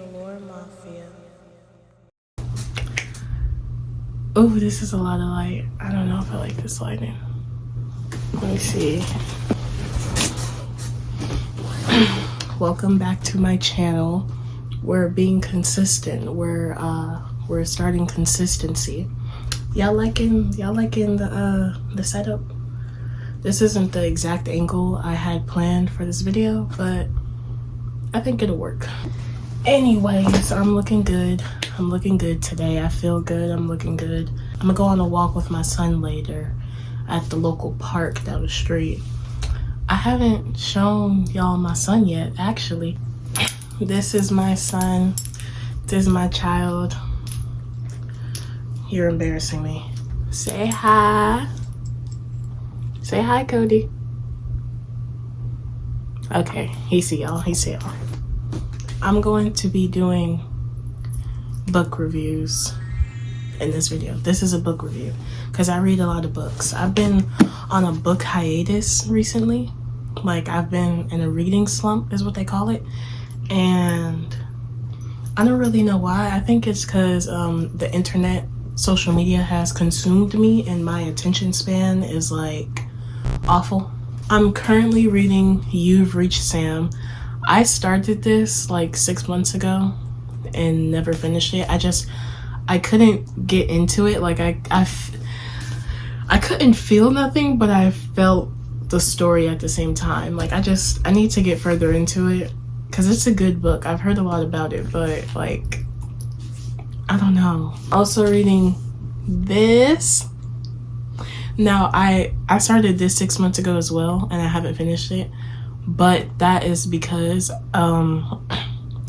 Velour Mafia. Oh, this is a lot of light. I don't know if I like this lighting. Let me see. Welcome back to my channel. We're being consistent. We're starting consistency. Y'all liking the setup? This isn't the exact angle I had planned for this video, but I think it'll work. Anyways, I'm looking good. I'm looking good today. I feel good. I'm looking good. I'm gonna go on a walk with my son later at the local park down the street. I haven't shown y'all my son yet, actually. This is my son. This is my child. You're embarrassing me. Say hi. Say hi, Cody. Okay, he see y'all. He see y'all. I'm going to be doing book reviews in this video. This is a book review because I read a lot of books. I've been on a book hiatus recently. Like, I've been in a reading slump is what they call it. And I don't really know why. I think it's because the internet, social media has consumed me and my attention span is like awful. I'm currently reading You've Reached Sam. I started this like 6 months ago and never finished it. I couldn't get into it. Like I couldn't feel nothing, but I felt the story at the same time. Like I need to get further into it because it's a good book. I've heard a lot about it, but like, I don't know. Also reading this. Now I started this 6 months ago as well and I haven't finished it. But that is because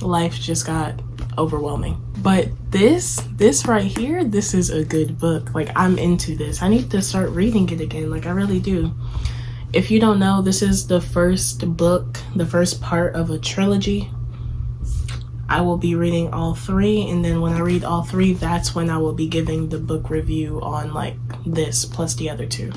life just got overwhelming. But this right here, this is a good book. Like, I'm into this. I need to start reading it again. Like, I really do. If you don't know, this is the first book, the first part of a trilogy. I will be reading all three, and then when I read all three, that's when I will be giving the book review on like this plus the other two.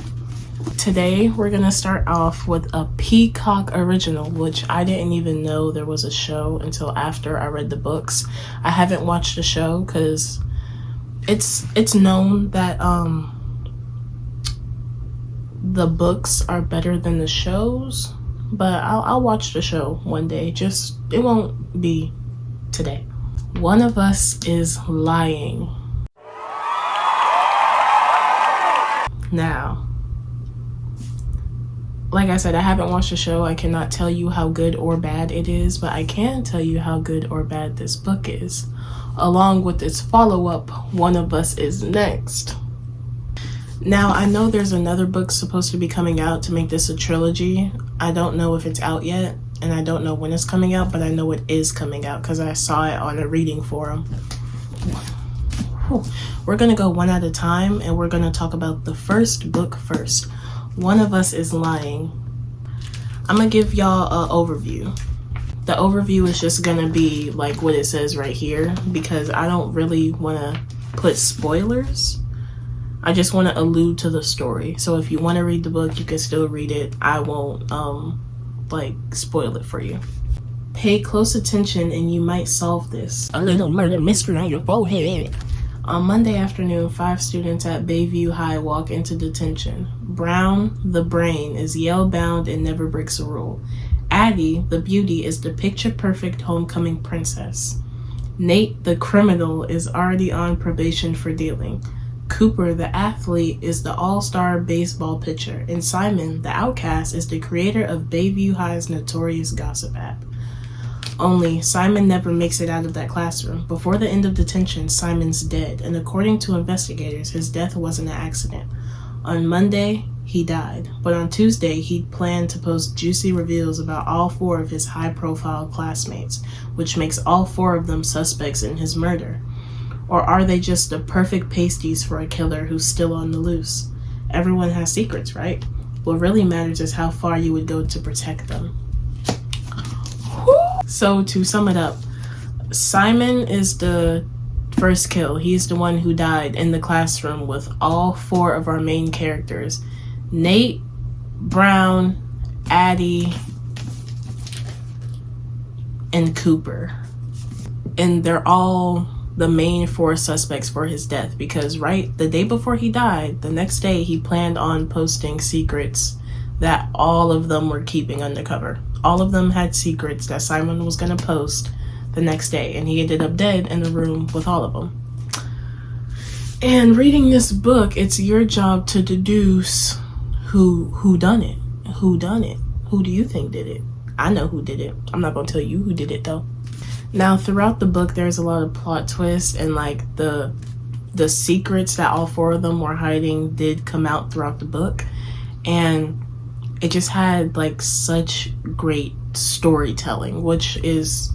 Today we're gonna start off with a Peacock original, which I didn't even know there was a show until after I read the books. I haven't watched the show because it's known that the books are better than the shows, but I'll watch the show one day. Just, it won't be today. One of Us is Lying. Now, like I said, I haven't watched the show. I cannot tell you how good or bad it is, but I can tell you how good or bad this book is, along with its follow-up, One of Us is Next. Now, I know there's another book supposed to be coming out to make this a trilogy. I don't know if it's out yet, and I don't know when it's coming out, but I know it is coming out because I saw it on a reading forum. We're gonna go one at a time, and we're gonna talk about the first book first. One of Us is Lying. I'm gonna give y'all an overview. The overview is just gonna be like what it says right here because I don't really wanna put spoilers. I just wanna allude to the story. So if you wanna read the book, you can still read it. I won't like spoil it for you. Pay close attention and you might solve this. A little murder mystery on your forehead. On Monday afternoon, 5 students at Bayview High walk into detention. Brown, the brain, is Yale-bound and never breaks a rule. Addie, the beauty, is the picture-perfect homecoming princess. Nate, the criminal, is already on probation for dealing. Cooper, the athlete, is the all-star baseball pitcher. And Simon, the outcast, is the creator of Bayview High's notorious gossip app. Only Simon never makes it out of that classroom. Before the end of detention, Simon's dead, and according to investigators, his death wasn't an accident. On Monday, he died, but on Tuesday, he planned to post juicy reveals about all 4 of his high-profile classmates, which makes all 4 of them suspects in his murder. Or are they just the perfect pasties for a killer who's still on the loose? Everyone has secrets, right? What really matters is how far you would go to protect them. So to sum it up, Simon is the first kill. He's the one who died in the classroom with all 4 of our main characters. Nate, Brown, Addie, and Cooper. and they're all the main 4 suspects for his death, because right the day before he died, the next day he planned on posting secrets that all of them were keeping undercover. All of them had secrets that Simon was going to post the next day, and he ended up dead in the room with all of them. And reading this book, it's your job to deduce who done it. Who done it? Who do you think did it? I know who did it. I'm not going to tell you who did it though. Now, throughout the book, there's a lot of plot twists, and like the secrets that all 4 of them were hiding did come out throughout the book, and it just had like such great storytelling, which is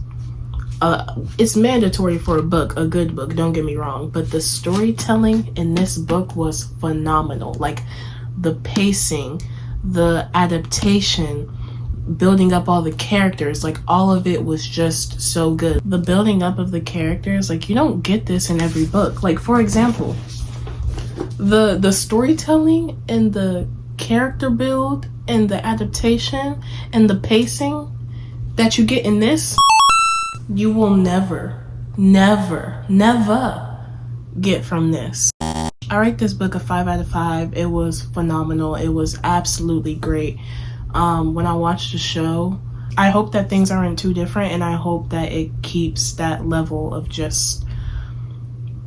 it's mandatory for a book, a good book, don't get me wrong, but the storytelling in this book was phenomenal. Like the pacing, the adaptation, building up all the characters, like all of it was just so good. The building up of the characters, like you don't get this in every book. Like for example, the storytelling and the character build and the adaptation and the pacing that you get in this, you will never get from this. I rate this book a 5 out of 5. It was phenomenal. It was absolutely great. When I watched the show, I hope that things aren't too different, and I hope that it keeps that level of just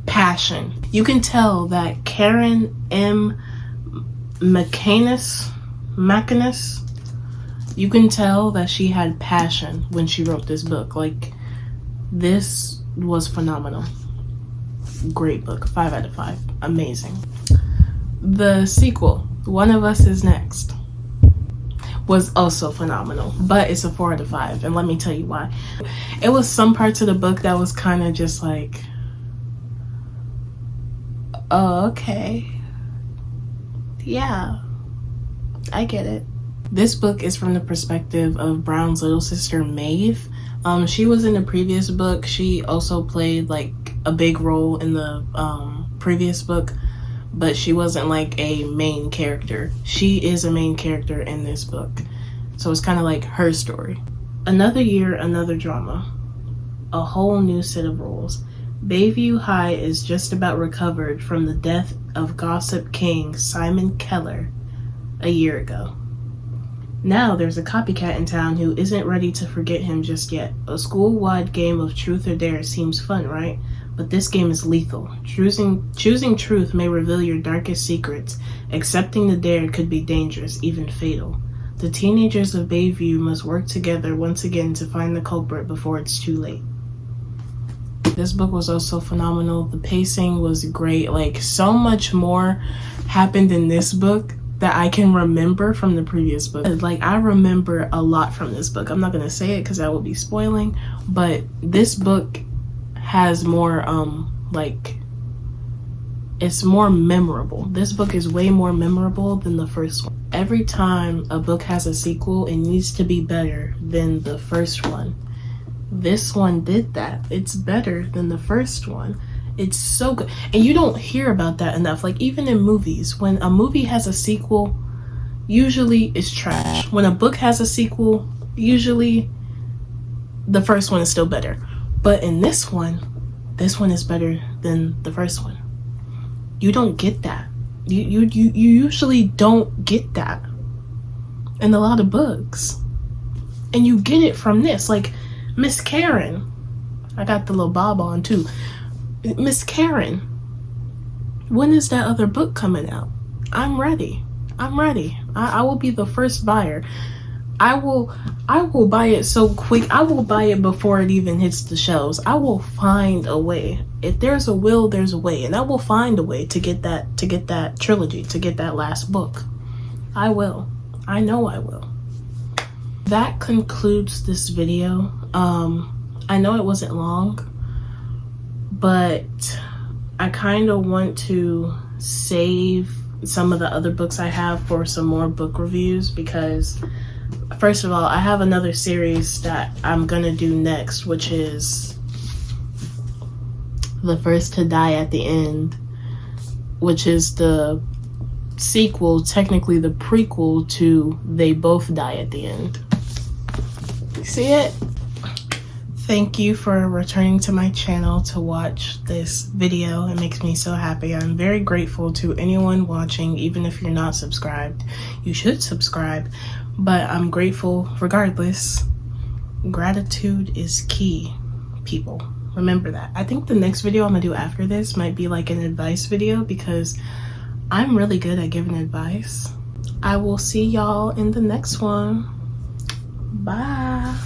passion. You can tell that Karen M. Macinus, you can tell that she had passion when she wrote this book. Like, this was phenomenal. Great book. 5 out of 5. Amazing. The sequel, One of Us Is Next, was also phenomenal, but it's a 4 out of 5, and let me tell you why. It was some parts of the book that was kind of just like, oh, okay, yeah, I get it. This book is from the perspective of Brown's little sister, Maeve. She was in the previous book. She also played like a big role in the previous book, but she wasn't like a main character. She is a main character in this book, so it's kind of like her story. Another year, another drama. A whole new set of rules. Bayview High is just about recovered from the death of gossip king Simon Keller a year ago. Now there's a copycat in town who isn't ready to forget him just yet. A school-wide game of truth or dare seems fun, right? But this game is lethal. Choosing truth may reveal your darkest secrets. Accepting the dare could be dangerous, even fatal. The teenagers of Bayview must work together once again to find the culprit before it's too late. This book was also phenomenal. The pacing was great. Like, so much more happened in this book that I can remember from the previous book. Like, I remember a lot from this book. I'm not going to say it because that will be spoiling, but this book has more like, it's more memorable. This book is way more memorable than the first one. Every time a book has a sequel, it needs to be better than the first one. This one did that. It's better than the first one. It's so good, and you don't hear about that enough. Like, even in movies, when a movie has a sequel, usually it's trash. When a book has a sequel, usually the first one is still better. But in this one is better than the first one. You don't get that. You usually don't get that in a lot of books. And you get it from this. Like, Miss Karen. I got the little bob on too. Miss Karen. When is that other book coming out? I'm ready. I will be the first buyer. I will buy it so quick. I will buy it before it even hits the shelves. I will find a way. If there's a will, there's a way, and I will find a way to get that trilogy, to get that last book. I will. I know I will. That concludes this video. I know it wasn't long, but I kind of want to save some of the other books I have for some more book reviews, because first of all, I have another series that I'm gonna do next, which is The First to Die at the End, which is the sequel, technically the prequel to They Both Die at the End. See it? Thank you for returning to my channel to watch this video. It makes me so happy. I'm very grateful to anyone watching, even if you're not subscribed. You should subscribe, but I'm grateful regardless. Gratitude is key, people. Remember that. I think the next video I'm gonna do after this might be like an advice video because I'm really good at giving advice. I will see y'all in the next one. Bye.